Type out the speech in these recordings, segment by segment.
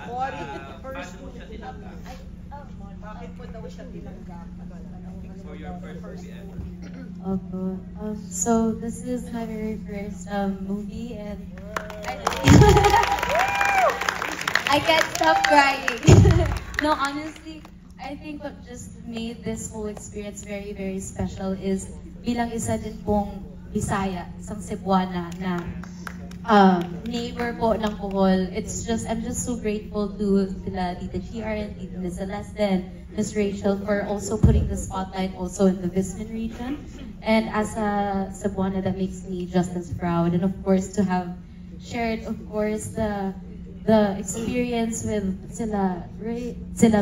Mori, first mo siya tinanggap. Bakit po daw siya tinanggap? For your first movie ever. Okay. So this is my very first movie, and I can't stop crying. No, honestly, I think what just made this whole experience very, very special is bilang isa din pong Bisaya, isang Cebuana na neighbor po ng Bohol. I'm just so grateful to sila Tita GR and Tita Celeste and Miss Rachel for also putting the spotlight also in the Visman region. And as a Cebuana, that makes me just as proud. And of course, to have shared, of course, the experience with sila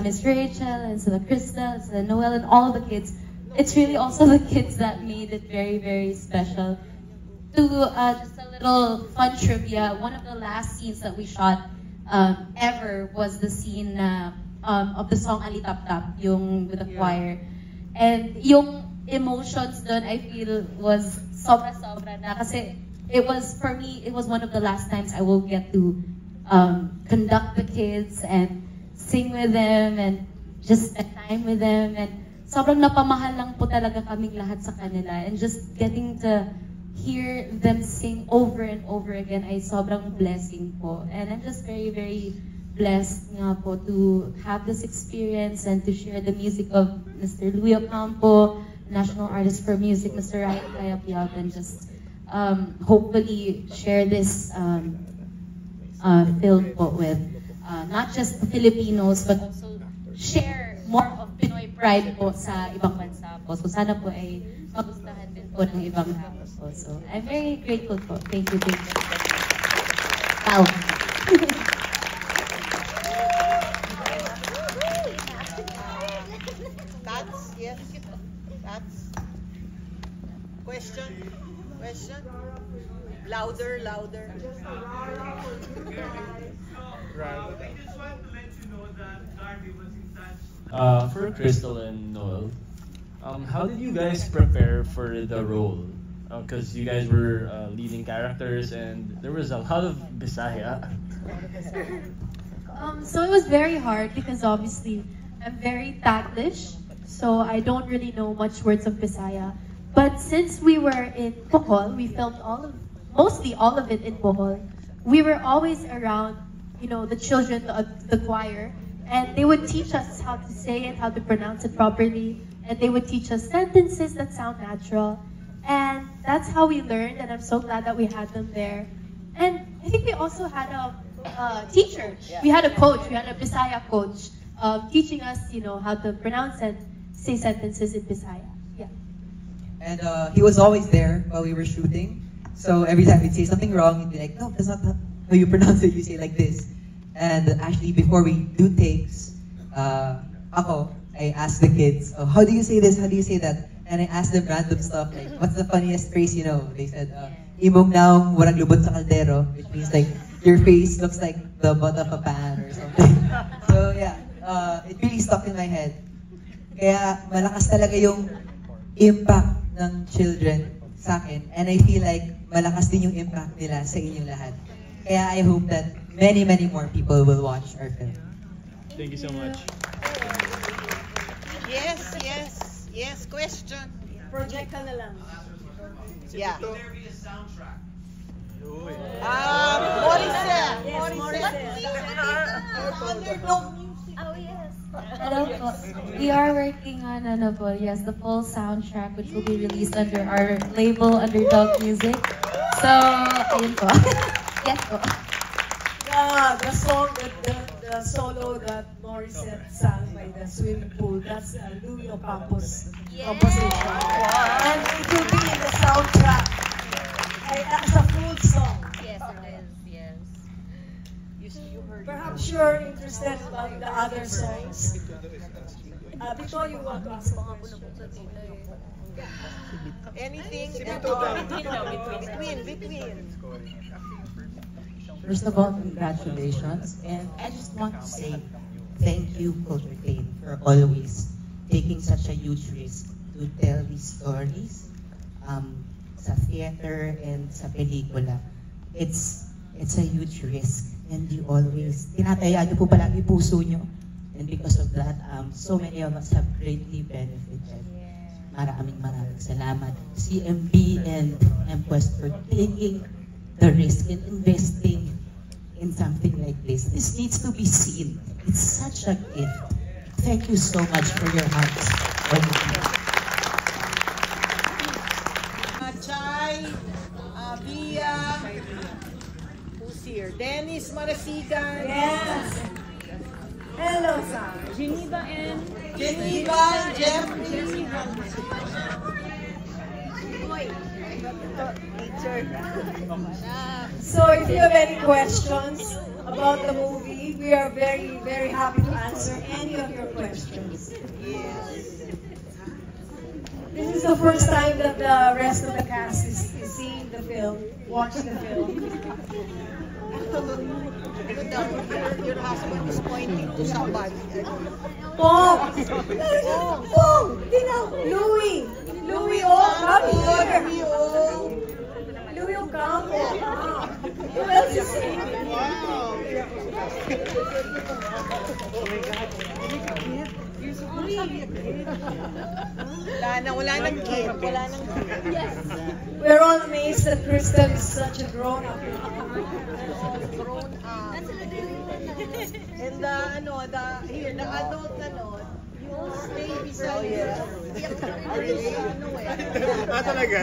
Miss Rachel and sila Krista, sila Noel, and all the kids. It's really also the kids that made it very, very special. To just a little fun trivia, one of the last scenes that we shot ever was the scene of the song Ali Tap Tap, yung with the choir. And yung emotions dun, I feel, was sobra-sobra na. Kasi for me, it was one of the last times I will get to conduct the kids and sing with them and just spend time with them. And sobrang napamahal lang po talaga kaming lahat sa kanila. And just getting to hear them sing over and over again ay sobrang blessing po. And I'm just very, very blessed nga po to have this experience and to share the music of Mr. Louie Ocampo, National Artist for Music, Mr. Ryan Cayapiat, and just hopefully share this film po with not just the Filipinos, but also share more of Pinoy pride po sa ibang bansa po. So sana po ay magustuhan din po ng ibang tao po. So I'm very grateful po. Thank you. Wow. Yes. Question? Louder. I just want to let you know that Darby was in touch. For Crystal and Noel, how did you guys prepare for the role? Because you guys were leading characters and there was a lot of Bisaya. So it was very hard because obviously I'm very Taglish, so I don't really know much words of Bisaya. But since we were in Bohol, we filmed mostly all of it in Bohol. We were always around, the children of the choir, and they would teach us how to say it, how to pronounce it properly, and they would teach us sentences that sound natural. And that's how we learned, and I'm so glad that we had them there. And I think we also had a teacher. We had a coach. We had a Bisaya coach teaching us, how to pronounce and say sentences in Bisaya. Yeah. And he was always there while we were shooting. So every time we'd say something wrong, he'd be like, "No, that's not how you pronounce it. You say like this." And actually, before we do takes, I asked the kids, "Oh, how do you say this? How do you say that?" And I asked them random stuff like, "What's the funniest phrase you know?" They said, "Imong naong walang lubot sa kaldero," which means like your face looks like the butt of a pan or something. So yeah, it really stuck in my head. Kaya malakas talaga yung impact ng children sa akin, and I feel like malakas din yung impact nila sa inyong lahat. Kaya I hope that many more people will watch our film. Thank you so much. Yes, question. Project ka na lang. Yeah. Will there be a soundtrack? Morissette. Oh yes. Hello po. We are working on the full soundtrack, which will be released under our label, Underdog Music. So, ayun po. Yes po. The song the solo that Morissette sang by the swimming pool, that's Louie Ocampo's composition. And it will be in the soundtrack as a full song. Yes, it is. Yes. You heard. Perhaps you're interested in the other songs. Before you want to ask a question. Anything between. First of all, congratulations, and I just want to say thank you, Culture Fame, for always taking such a huge risk to tell these stories sa theater and sa pelikula. It's a huge risk, and you always, tinataya niyo po palagi puso niyo. And because of that, so many of us have greatly benefited. Maraming salamat, CMB and MQuest, for taking the risk in investing in something like this. This needs to be seen. It's such a gift. Thank you so much for your hearts. Chay, Bia, who's here? Dennis Marasigan. Yes. Hello, Sam. Geneva and Jeffrey. So if you have any questions about the movie, we are very, very happy to answer any of your questions. This is the first time that the rest of the cast is seeing the film, watching the film. Your husband is pointing to somebody. Pong! Pong! Louie! Louie, oh, come here! Louie Ocampo. Who else is saying? Wala nang gift. We're all amazed that Crystal is such a grown-up. Grown up. And here, the adult na note, you stay beside you. Really? Talaga?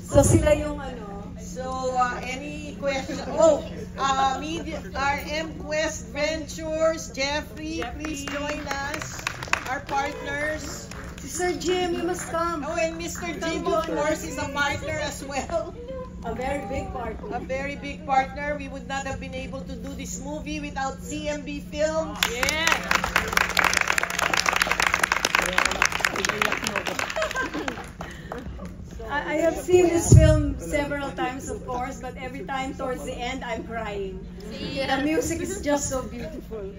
So sila yung ano? So, any question? Oh, our MQuest Ventures, Jeffrey, please join us. Our partners. Sir Jim, you must come. Oh, and Mr. Jim, of course, is a partner as well. A very big partner. A very big partner. We would not have been able to do this movie without CMB Films. I have seen this film several times, of course, but every time towards the end, I'm crying. The music is just so beautiful.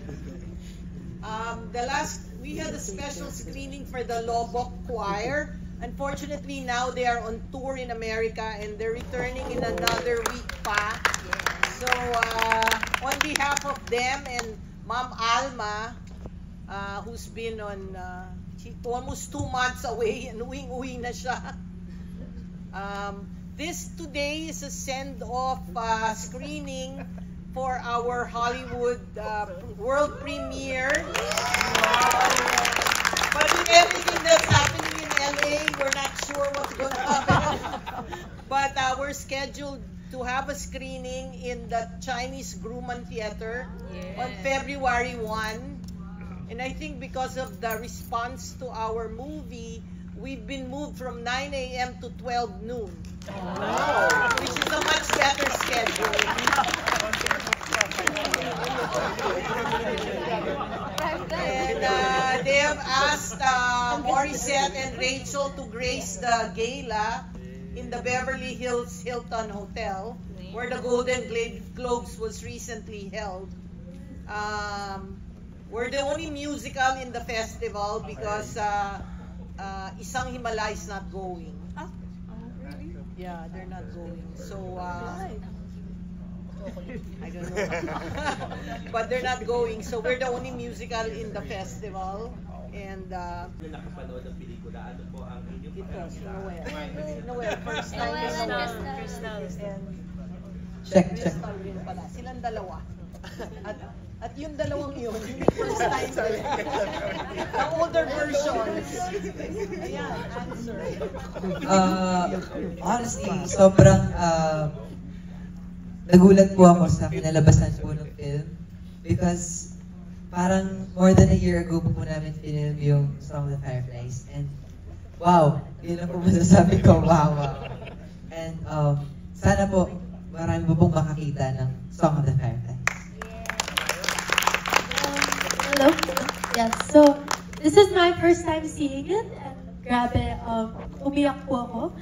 We had a special screening for the Lobok Choir. Unfortunately, now they are on tour in America and they're returning in another week pa. So, on behalf of them and Ma'am Alma, who's been on, almost 2 months away and uwing-uwi na siya. This today is a send-off screening for our Hollywood world premiere. But with everything that's happening in LA, we're not sure what's going to happen. But we're scheduled to have a screening in the Chinese Grumman Theater on February 1. And I think because of the response to our movie, we've been moved from 9 a.m. to 12 noon. Which is a much better schedule. And they have asked Morissette and Rachel to grace the gala in the Beverly Hills Hilton Hotel, where the Golden Globes was recently held. We're the only musical in the festival because Isang Himala is not going. Yeah, they're not going. So, I don't know. But they're not going. So, we're the only musical in the festival. And, nakapanood ng pelikula, ano po ang inyong Noel. First time. And, Check. Crystal rin pala. Silang dalawa. At yung dalawang yun, yung first time. The older versions. Ayan, answer. Honestly, sobrang nagulat po ako sa kinalabasan po ng film because parang more than a year ago po namin film yung Song of the Fireflies and wow, yun lang po masasabi ko, wow. And sana po marami po pong makakita ng Song of the Fireflies. Hello. Yes, so this is my first time seeing it, and grabe, umiyak po ako.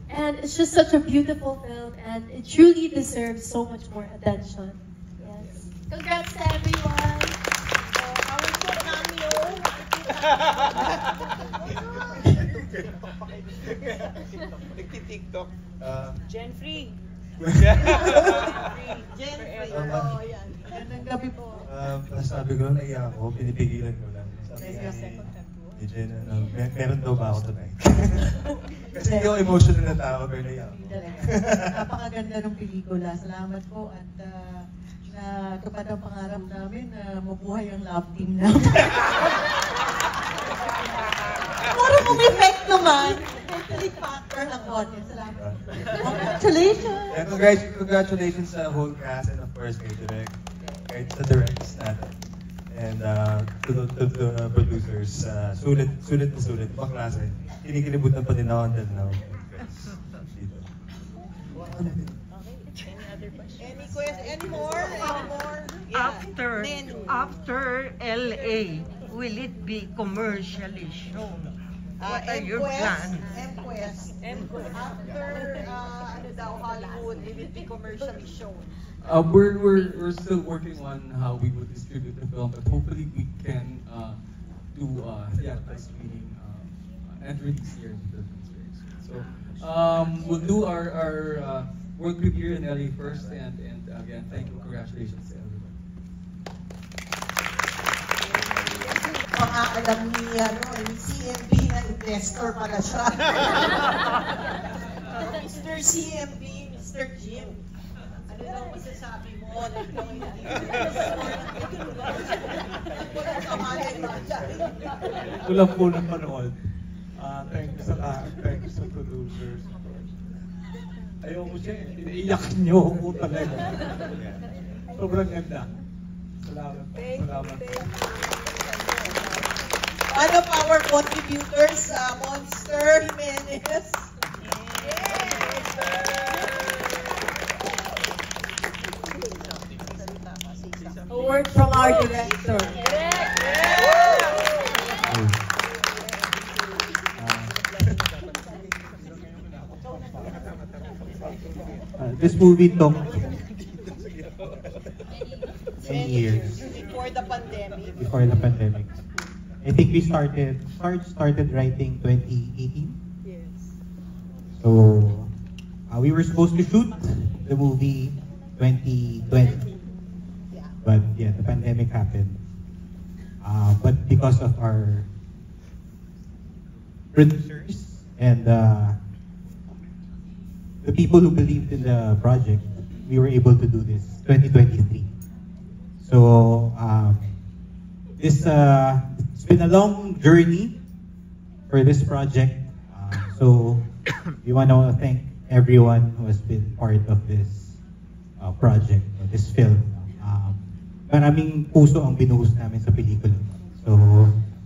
And it's just such a beautiful film, and it truly deserves so much more attention. Yes. Congrats to everyone. Our cameo. Nagti-TikTok. Gen Free. Gen Free. Oh, yan. Gandang gabi po. Sabi ko, naiyak ako, pinipigilan ko lang. Sabi ni Jen, meron daw ba ako tonight? Kasi hindi ako emotional na tao, pero naiyak ako. Napakaganda ng pelikula. Salamat po at natupad ang pangarap namin na mabuhay ang love team namin. Para pumifect naman. Mentally factor ng audience. Salamat. Congratulations! Yeah, congratulations sa whole cast and of course kay Direk, kahit sa directs natin. And to the producers, sulit na sulit, ibang klase. Kinikilibutan pa din ako until now. Dito. Any question? Any more? Yeah. After LA, will it be commercially shown? What are your plans? M-Quest. After Hollywood, will it be commercially shown? We're still working on how we would distribute the film, but hopefully we can do theatrical screening and release here in the Philippines. So we'll do our world premiere in LA first, and again, thank you, congratulations to everyone. Alam ni CMB na investor pala siya. Mr. CMB, Mr. Jim. Ano daw masasabi mo na ikaw hindi walang kamalay ba dyan? Kulang po ng panood. Thank you sa producers. Ayoko siya eh. Iniiyak niyo ako talaga. Sobrang ganda. Salamat. One of our contributors, Monster Jimenez. A word from our director. This movie took many years Before the pandemic. I think we started writing 2018. Yes. So we were supposed to shoot the movie 2020. But yeah, the pandemic happened. But because of our producers and the people who believed in the project, we were able to do this 2023. So it's been a long journey for this project. So we want to thank everyone who has been part of this project, this film. Maraming puso ang binuhos namin sa pelikula. So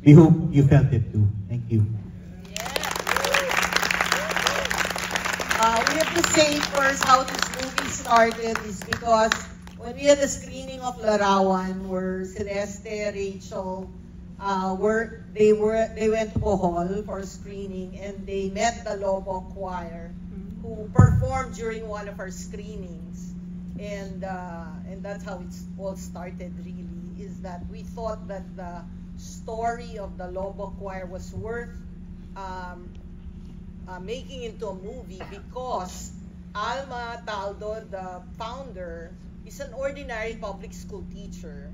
we hope you felt it too. Thank you. We have to say first how this movie started is because when we had the screening of Larawan, where Celeste, Rachel, they went to Bohol for screening, and they met the Lobo Choir, who performed during one of our screenings, and that's how it all started. Really, is that we thought that the story of the Lobo Choir was worth making into a movie because Alma Taldo, the founder, is an ordinary public school teacher.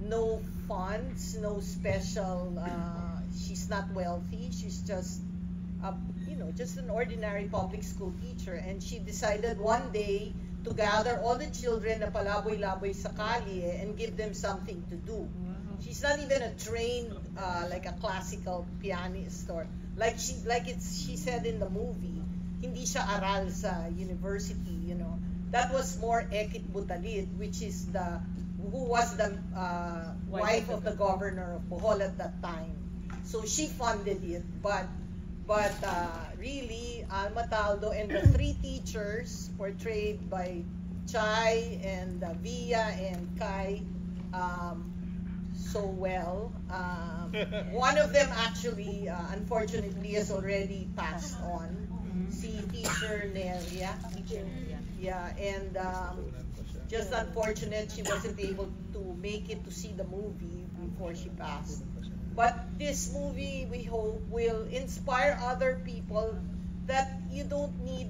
No funds, no special, she's not wealthy, she's just, just an ordinary public school teacher. And she decided one day to gather all the children na palaboy-laboy sa kalye and give them something to do. She's not even a trained, like a classical pianist or, she said in the movie, hindi siya aral sa university, That was more Ekit Butalit, who was the wife of the governor of Bohol at that time. So she funded it, but really, Alma Taldo and the three teachers portrayed by Chai and Via and Kai so well. One of them actually, unfortunately, has already passed on. Si Teacher Nelia. Yeah, and just unfortunate she wasn't able to make it to see the movie before she passed. But this movie, we hope, will inspire other people that you don't need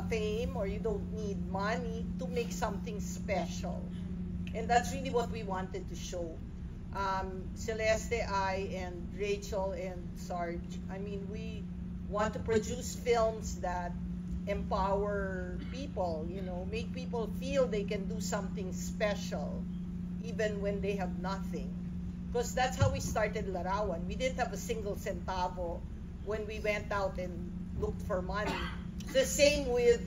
fame or you don't need money to make something special. And that's really what we wanted to show. Celeste, I, and Rachel, and Sarge, I mean, we want to produce films that empower people, you know, make people feel they can do something special even when they have nothing. Because that's how we started Larawan. We didn't have a single centavo when we went out and looked for money. The same with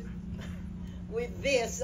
this.